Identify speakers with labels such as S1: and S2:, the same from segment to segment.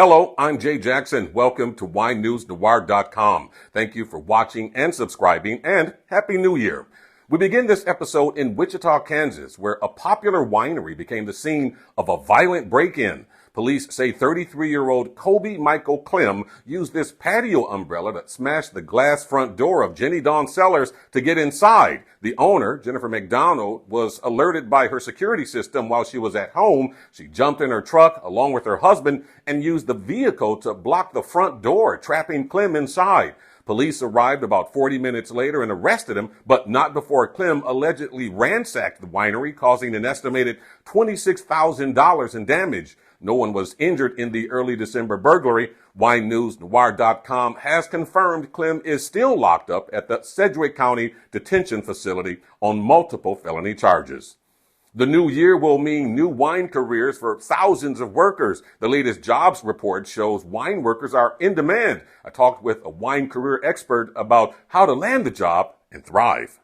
S1: Hello, I'm Jay Jackson. Welcome to WineNewsNoir.com. Thank you for watching and subscribing, and Happy New Year. We begin this episode in Wichita, Kansas, where a popular winery became the scene of a violent break-in. Police say 33-year-old Kobe Michael Clem used this patio umbrella to smash the glass front door of Jenny Dawn Cellars to get inside. The owner, Jennifer McDonald, was alerted by her security system while she was at home. She jumped in her truck along with her husband and used the vehicle to block the front door, trapping Clem inside. Police arrived about 40 minutes later and arrested him, but not before Clem allegedly ransacked the winery, causing an estimated $26,000 in damage. No one was injured in the early December burglary. WineNewsNoir.com has confirmed Clem is still locked up at the Sedgwick County Detention Facility on multiple felony charges. The new year will mean new wine careers for thousands of workers. The latest jobs report shows wine workers are in demand. I talked with a wine career expert about how to land the job and thrive.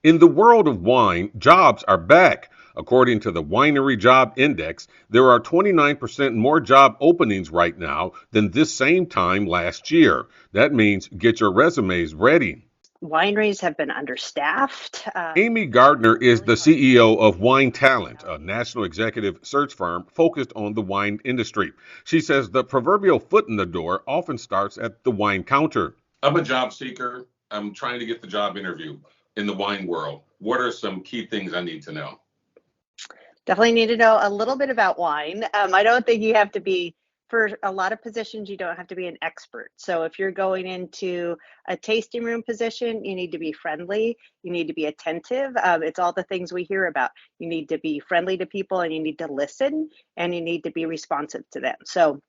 S1: In the world of wine, jobs are back. According to the Winery Job Index, there are 29% more job openings right now than this same time last year. That means get your resumes ready.
S2: Wineries have been understaffed.
S1: Amy Gardner is the CEO of Wine Talent, a national executive search firm focused on the wine industry. She says the proverbial foot in the door often starts at the wine counter. I'm a job seeker. I'm trying to get the job interview in the wine world. What are some key things I need to know?
S2: Definitely need to know a little bit about wine. I don't think you have to be, for a lot of positions, you don't have to be an expert. So if you're going into a tasting room position, you need to be friendly. You need to be attentive. It's all the things we hear about. You need to be friendly to people, and you need to listen, and you need to be responsive to them. So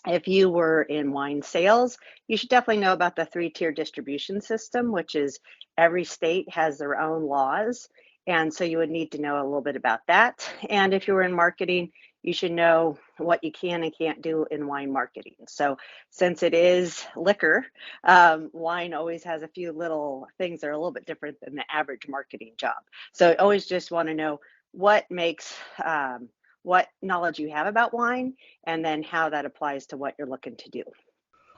S2: if you were in wine sales, you should definitely know about the 3-tier distribution system, which is every state has their own laws. And so you would need to know a little bit about that. And if you were in marketing, you should know what you can and can't do in wine marketing. So since it is liquor, wine always has a few little things that are a little bit different than the average marketing job. So always just want to know what makes, what knowledge you have about wine, and then how that applies to what you're looking to do.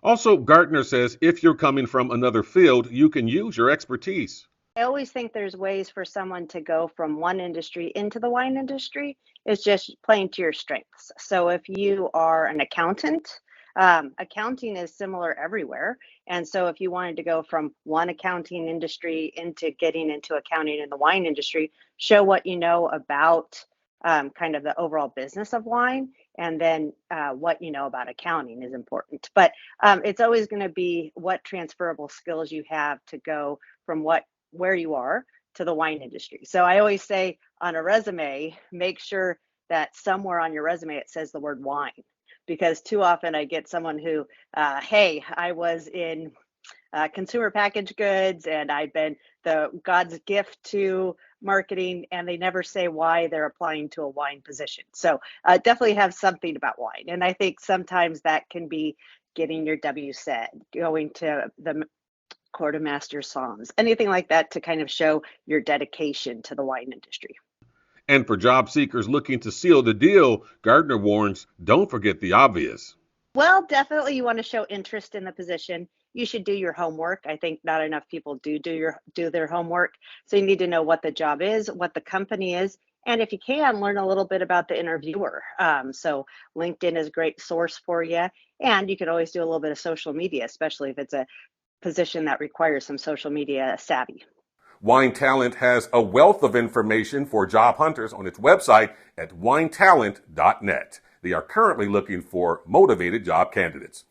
S1: Also, Gardner says if you're coming from another field, you can use your expertise.
S2: I always think there's ways for someone to go from one industry into the wine industry. It's just playing to your strengths. So if you are an accountant, accounting is similar everywhere. And so if you wanted to go from one accounting industry into getting into accounting in the wine industry, show what you know about kind of the overall business of wine, and then what you know about accounting is important. But it's always going to be what transferable skills you have to go from where you are to the wine industry. So I always say on a resume, make sure that somewhere on your resume it says the word wine, because too often I get someone who, hey, I was in consumer packaged goods and I've been the God's gift to marketing, and they never say why they're applying to a wine position. So definitely have something about wine. And I think sometimes that can be getting your WSET, going to the quartermaster psalms, anything like that to kind of show your dedication to the wine industry.
S1: And for job seekers looking to seal the deal, Gardner warns, don't forget the obvious.
S2: Well, definitely you want to show interest in the position. You should do your homework. I think not enough people do their homework. So you need to know what the job is, what the company is, and if you can, learn a little bit about the interviewer. So LinkedIn is a great source for you, and you can always do a little bit of social media, especially if it's a position that requires some social media savvy.
S1: Wine Talent has a wealth of information for job hunters on its website at winetalent.net. They are currently looking for motivated job candidates.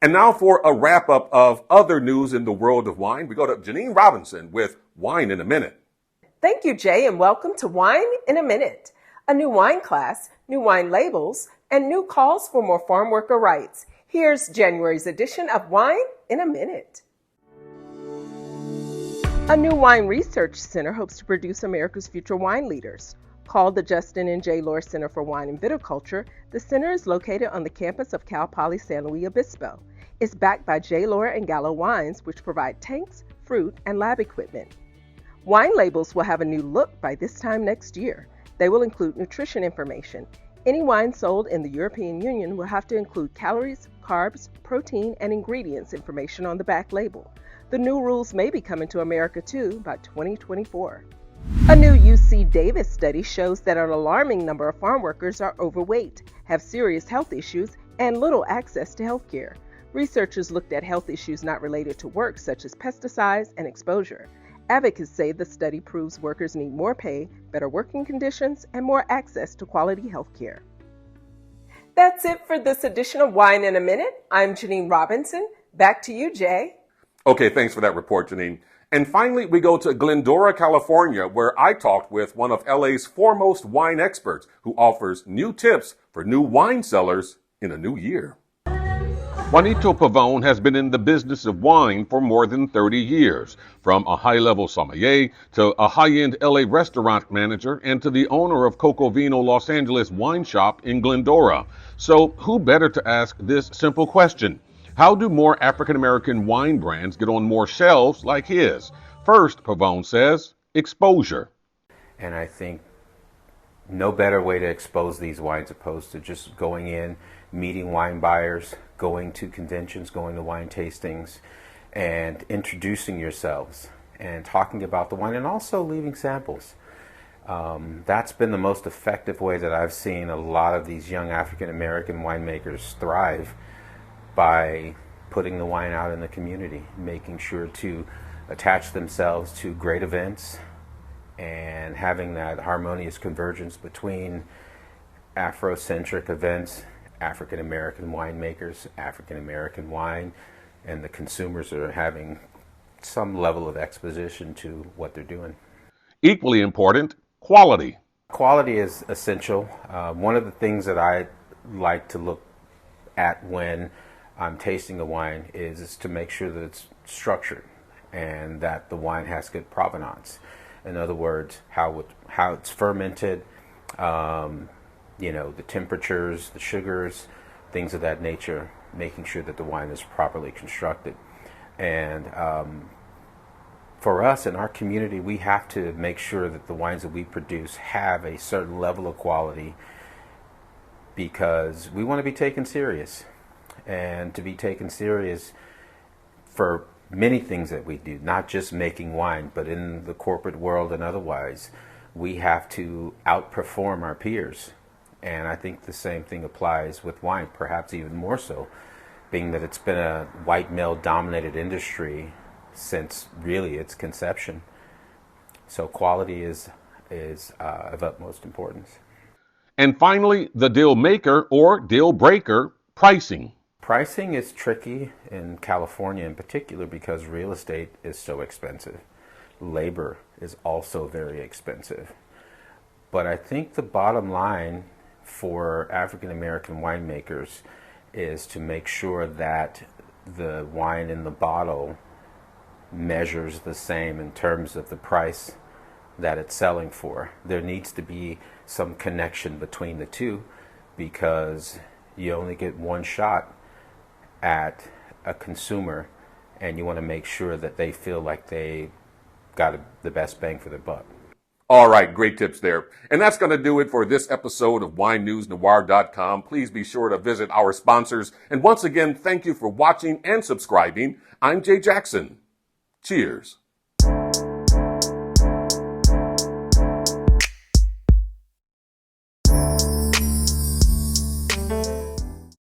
S1: And now for a wrap-up of other news in the world of wine, we go to Janine Robinson with Wine in a Minute.
S3: Thank you, Jay, and welcome to Wine in a Minute. A new wine class, new wine labels, and new calls for more farm worker rights. Here's January's edition of Wine in a Minute. A new wine research center hopes to produce America's future wine leaders. Called the Justin and J. Lohr Center for Wine and Viticulture, the center is located on the campus of Cal Poly San Luis Obispo. It's backed by J. Lohr and Gallo Wines, which provide tanks, fruit, and lab equipment. Wine labels will have a new look by this time next year. They will include nutrition information, Any wine sold in the European Union will have to include calories, carbs, protein, and ingredients information on the back label. The new rules may be coming to America too by 2024. A new UC Davis study shows that an alarming number of farm workers are overweight, have serious health issues, and little access to health care. Researchers looked at health issues not related to work, such as pesticides and exposure. Advocates say the study proves workers need more pay, better working conditions, and more access to quality health care. That's it for this edition of Wine in a Minute. I'm Janine Robinson. Back to you, Jay.
S1: Okay, thanks for that report, Janine. And finally, we go to Glendora, California, where I talked with one of LA's foremost wine experts who offers new tips for new wine cellars in a new year. Juanito Pavone has been in the business of wine for more than 30 years, from a high-level sommelier to a high-end LA restaurant manager and to the owner of Coco Vino Los Angeles wine shop in Glendora. So who better to ask this simple question? How do more African-American wine brands get on more shelves like his? First, Pavone says, exposure.
S4: And I think no better way to expose these wines opposed to just going in, meeting wine buyers, going to conventions, going to wine tastings, and introducing yourselves and talking about the wine and also leaving samples. That's been the most effective way that I've seen a lot of these young African American winemakers thrive, by putting the wine out in the community, making sure to attach themselves to great events and having that harmonious convergence between Afrocentric events, African American winemakers, African American wine, and the consumers are having some level of exposition to what they're doing.
S1: Equally important, quality.
S4: Quality is essential. One of the things that I like to look at when I'm tasting a wine is to make sure that it's structured and that the wine has good provenance. In other words, how it's fermented, the temperatures, the sugars, things of that nature, making sure that the wine is properly constructed. And for us in our community, we have to make sure that the wines that we produce have a certain level of quality, because we want to be taken serious. And to be taken serious for many things that we do, not just making wine, but in the corporate world and otherwise, we have to outperform our peers. And I think the same thing applies with wine, perhaps even more so, being that it's been a white male-dominated industry since really its conception. So quality is of utmost importance.
S1: And finally, the deal maker or deal breaker, pricing.
S4: Pricing is tricky in California in particular because real estate is so expensive. Labor is also very expensive. But I think the bottom line for African American winemakers is to make sure that the wine in the bottle measures the same in terms of the price that it's selling for. There needs to be some connection between the two, because you only get one shot at a consumer, and you want to make sure that they feel like they got the best bang for their buck.
S1: All right, great tips there. And that's going to do it for this episode of WineNewsNoir.com. Please be sure to visit our sponsors. And once again, thank you for watching and subscribing. I'm Jay Jackson. Cheers.